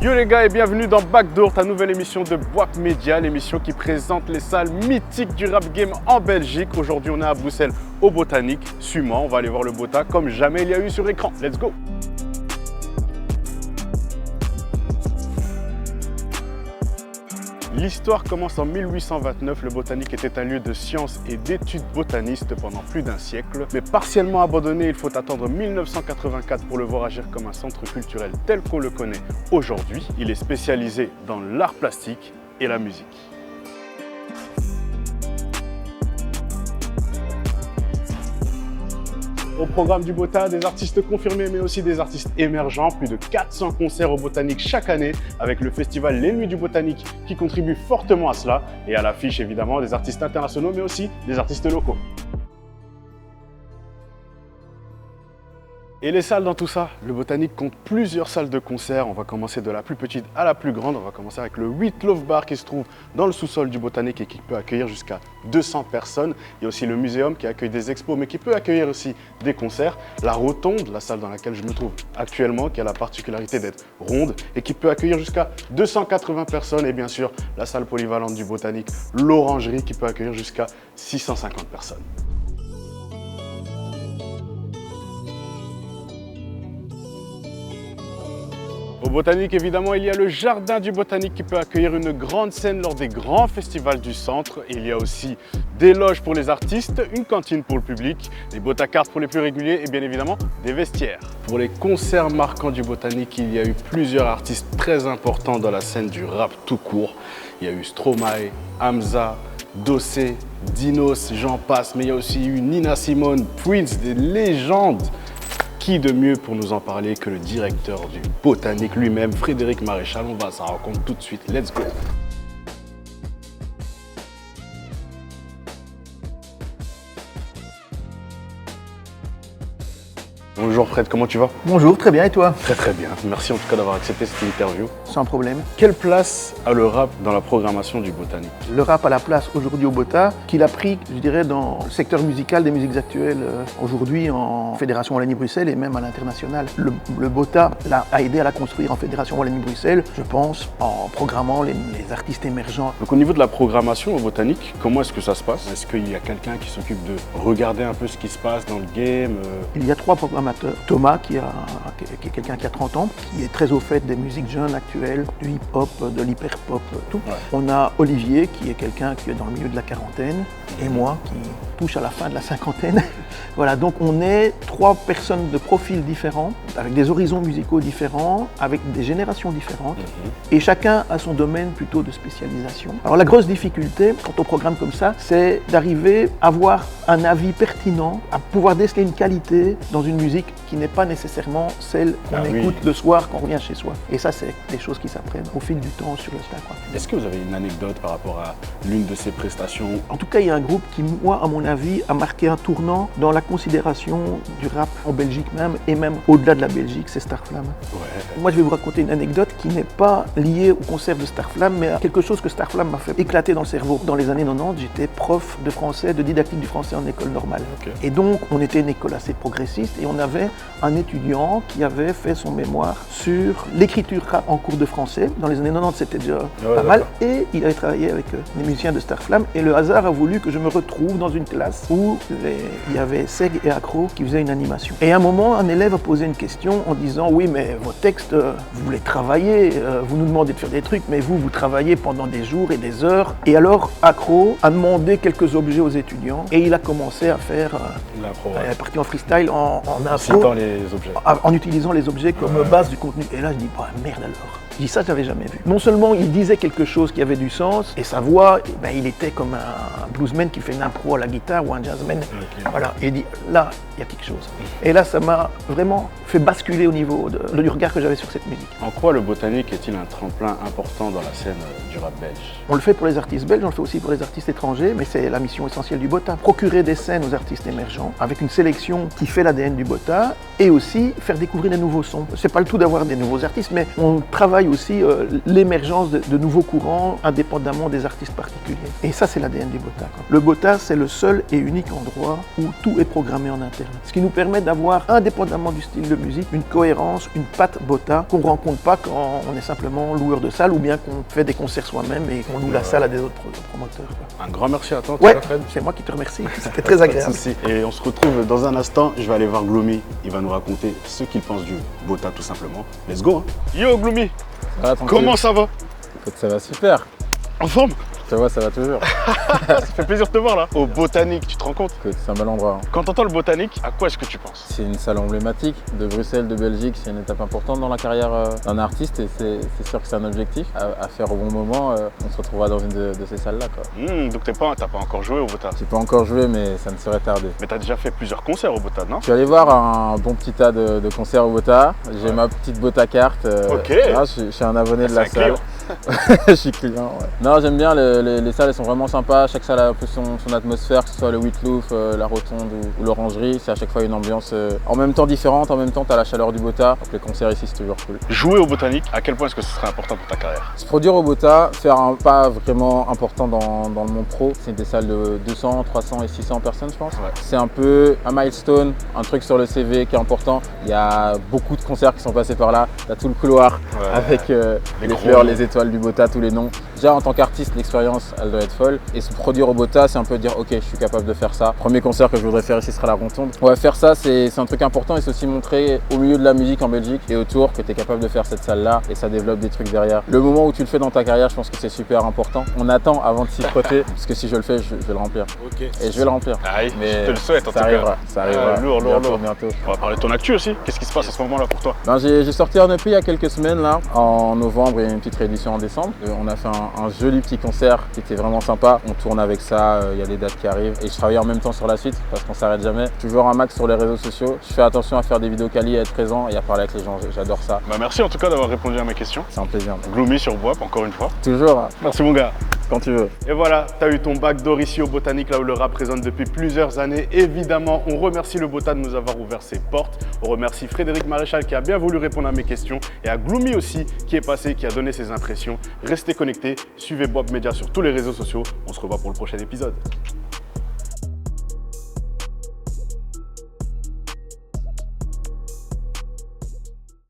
Yo les gars et bienvenue dans Backdoor, ta nouvelle émission de Boap Media, l'émission qui présente les salles mythiques du rap game en Belgique. Aujourd'hui on est à Bruxelles au Botanique. Suis-moi, on va aller voir le Bota comme jamais il y a eu sur écran. Let's go! L'histoire commence en 1829. Le Botanique était un lieu de sciences et d'études botanistes pendant plus d'un siècle. Mais partiellement abandonné, il faut attendre 1984 pour le voir agir comme un centre culturel tel qu'on le connaît aujourd'hui. Il est spécialisé dans l'art plastique et la musique. Au programme du Bota, des artistes confirmés mais aussi des artistes émergents. Plus de 400 concerts au Botanique chaque année avec le festival Les Nuits du Botanique qui contribue fortement à cela. Et à l'affiche évidemment des artistes internationaux mais aussi des artistes locaux. Et les salles dans tout ça, le Botanique compte plusieurs salles de concert. On va commencer de la plus petite à la plus grande. On va commencer avec le 8 Love Bar qui se trouve dans le sous-sol du Botanique et qui peut accueillir jusqu'à 200 personnes. Il y a aussi le Muséum qui accueille des expos mais qui peut accueillir aussi des concerts. La Rotonde, la salle dans laquelle je me trouve actuellement, qui a la particularité d'être ronde et qui peut accueillir jusqu'à 280 personnes. Et bien sûr, la salle polyvalente du Botanique, l'Orangerie qui peut accueillir jusqu'à 650 personnes. Au Botanique, évidemment, il y a le Jardin du Botanique qui peut accueillir une grande scène lors des grands festivals du centre. Il y a aussi des loges pour les artistes, une cantine pour le public, des botacards pour les plus réguliers et bien évidemment des vestiaires. Pour les concerts marquants du Botanique, il y a eu plusieurs artistes très importants dans la scène du rap tout court. Il y a eu Stromae, Hamza, Dossé, Dinos, j'en passe, mais il y a aussi eu Nina Simone, Prince, des légendes. Qui de mieux pour nous en parler que le directeur du Botanique lui-même, Frédéric Maréchal. On va à sa rencontre tout de suite. Let's go! Bonjour Fred, comment tu vas? Bonjour, très bien et toi? Très bien. Merci en tout cas d'avoir accepté cette interview. Sans problème. Quelle place a le rap dans la programmation du Botanique? Le rap a la place aujourd'hui au Bota, qu'il a pris, je dirais, dans le secteur musical des musiques actuelles aujourd'hui en Fédération Wallonie-Bruxelles et même à l'international. Le Bota a aidé à la construire en Fédération Wallonie-Bruxelles, je pense, en programmant les artistes émergents. Donc au niveau de la programmation au Botanique, comment est-ce que ça se passe? Est-ce qu'il y a quelqu'un qui s'occupe de regarder un peu ce qui se passe dans le game? Il y a 3 programmateurs. Thomas, qui est quelqu'un qui a 30 ans, qui est très au fait des musiques jeunes actuelles, du hip-hop, de l'hyper-pop, tout. Ouais. On a Olivier, qui est quelqu'un qui est dans le milieu de la quarantaine, et moi, qui touche à la fin de la cinquantaine. Voilà, donc on est 3 personnes de profils différents, avec des horizons musicaux différents, avec des générations différentes, et chacun a son domaine plutôt de spécialisation. Alors la grosse difficulté, quand on programme comme ça, c'est d'arriver à avoir un avis pertinent, à pouvoir déceler une qualité dans une musique qui n'est pas nécessairement celle qu'on écoute le soir quand on revient chez soi. Et ça, c'est des choses qui s'apprennent au fil du temps sur le tas. Est-ce que vous avez une anecdote par rapport à l'une de ces prestations? En tout cas, il y a un groupe qui, moi, à mon avis, a marqué un tournant dans la considération du rap en Belgique même, et même au-delà de la Belgique, c'est Starflame. Ouais. Moi, je vais vous raconter une anecdote qui n'est pas liée au concert de Starflame, mais à quelque chose que Starflame m'a fait éclater dans le cerveau. Dans les années 90, j'étais prof de français, de didactique du français en école normale. Okay. Et donc, on était une école assez progressiste et on avait un étudiant qui avait fait son mémoire sur l'écriture rap en cours de français. Dans les années 90, c'était déjà pas mal. Et il avait travaillé avec les musiciens de Starflame. Et le hasard a voulu que je me retrouve dans une classe où il y avait Seg et Accro qui faisaient une animation. Et à un moment, un élève a posé une question en disant « Oui, mais vos textes, vous les travaillez, vous nous demandez de faire des trucs, mais vous travaillez pendant des jours et des heures. » Et alors, Accro a demandé quelques objets aux étudiants et il a commencé à faire la partie en freestyle en impro. Les objets. En utilisant les objets comme base du contenu. Et là, je dis, bah, merde alors. Je dis, ça, je n'avais jamais vu. Non seulement il disait quelque chose qui avait du sens, et sa voix, il était comme un bluesman qui fait une impro à la guitare ou un jazzman. Okay. Voilà. Et il dit, là, il y a quelque chose. Et là, ça m'a vraiment fait basculer au niveau du regard que j'avais sur cette musique. En quoi le Botanique est-il un tremplin important dans la scène du rap belge? On le fait pour les artistes belges, on le fait aussi pour les artistes étrangers, mais c'est la mission essentielle du Bota. Procurer des scènes aux artistes émergents, avec une sélection qui fait l'ADN du Bota, et aussi faire découvrir des nouveaux sons. C'est pas le tout d'avoir des nouveaux artistes, mais on travaille aussi l'émergence de nouveaux courants indépendamment des artistes particuliers. Et ça, c'est l'ADN du Bota, quoi. Le Bota, c'est le seul et unique endroit où tout est programmé en interne. Ce qui nous permet d'avoir, indépendamment du style de musique, une cohérence, une patte Bota qu'on ne rencontre pas quand on est simplement loueur de salle ou bien qu'on fait des concerts soi-même et qu'on loue la salle à des autres promoteurs, quoi. Un grand merci à toi, Ouais, Fred. c'est moi qui te remercie. C'était très agréable. Et on se retrouve dans un instant. Je vais aller voir Gloomy. Il va nous raconter ce qu'il pense du Bota, tout simplement. Let's go, hein. Yo, Gloomy. Comment ça va? Écoute, ça va super. En forme? Tu vois, ça va toujours. Ça fait plaisir de te voir là. Au Botanique, tu te rends compte? Écoute, c'est un bel endroit. Hein. Quand t'entends le Botanique, à quoi est-ce que tu penses? C'est une salle emblématique de Bruxelles, de Belgique. C'est une étape importante dans la carrière d'un artiste et c'est sûr que c'est un objectif à faire au bon moment. On se retrouvera dans une de ces salles-là. Donc t'as pas encore joué au Bota? J'ai pas encore joué, mais ça ne serait tardé. Mais t'as déjà fait plusieurs concerts au Bota, non? Je suis allé voir un bon petit tas de concerts au Bota. J'ai ma petite Bota carte. Ok. Là, je suis un abonné de la salle. Je suis client, ouais. Non, j'aime bien, les salles elles sont vraiment sympas, chaque salle a un peu son atmosphère, que ce soit le Wheatloaf, la Rotonde ou l'Orangerie, c'est à chaque fois une ambiance en même temps différente, en même temps tu as la chaleur du Bota, donc les concerts ici c'est toujours cool. Jouer au Botanique, à quel point est-ce que ce serait important pour ta carrière? Se produire au Bota, faire un pas vraiment important dans le monde pro, c'est des salles de 200, 300 et 600 personnes je pense. Ouais. C'est un peu un milestone, un truc sur le CV qui est important, il y a beaucoup de concerts qui sont passés par là, tu as tout le couloir avec les fleurs, les étoiles du Bota, tous les noms. Déjà en tant qu'artiste, l'expérience elle doit être folle et se produire au Bota c'est un peu dire ok je suis capable de faire ça. Premier concert que je voudrais faire ici sera la Rotonde. Ouais, faire ça c'est un truc important et c'est aussi montrer au milieu de la musique en Belgique et autour que tu es capable de faire cette salle là et ça développe des trucs derrière. Le moment où tu le fais dans ta carrière je pense que c'est super important. On attend avant de s'y frotter parce que si je le fais je vais le remplir. Ok. Et je vais le remplir. Aïe, mais je te le souhaite en tout cas. Ça arrivera. Lourd. Bientôt. On va parler de ton actu aussi. Qu'est-ce qui se passe à ce moment-là pour toi? Ben, j'ai sorti un EP il y a quelques semaines là, en novembre et une petite réédition en décembre. On a fait un joli petit concert qui était vraiment sympa. On tourne avec ça, il y a des dates qui arrivent et je travaille en même temps sur la suite parce qu'on s'arrête jamais. Toujours un max sur les réseaux sociaux. Je fais attention à faire des vidéos quali, à être présent et à parler avec les gens. J'adore ça. Bah merci en tout cas d'avoir répondu à mes questions. C'est un plaisir. Gloomy sur WAP encore une fois. Toujours. Merci mon gars. Quand tu veux. Et voilà, tu as eu ton bac d'or ici au Botanique, là où le rap présente depuis plusieurs années. Évidemment, on remercie le Bota de nous avoir ouvert ses portes. On remercie Frédéric Maréchal qui a bien voulu répondre à mes questions et à Gloomy aussi qui est passé, qui a donné ses impressions. Restez connectés, suivez Boap Media sur tous les réseaux sociaux. On se revoit pour le prochain épisode.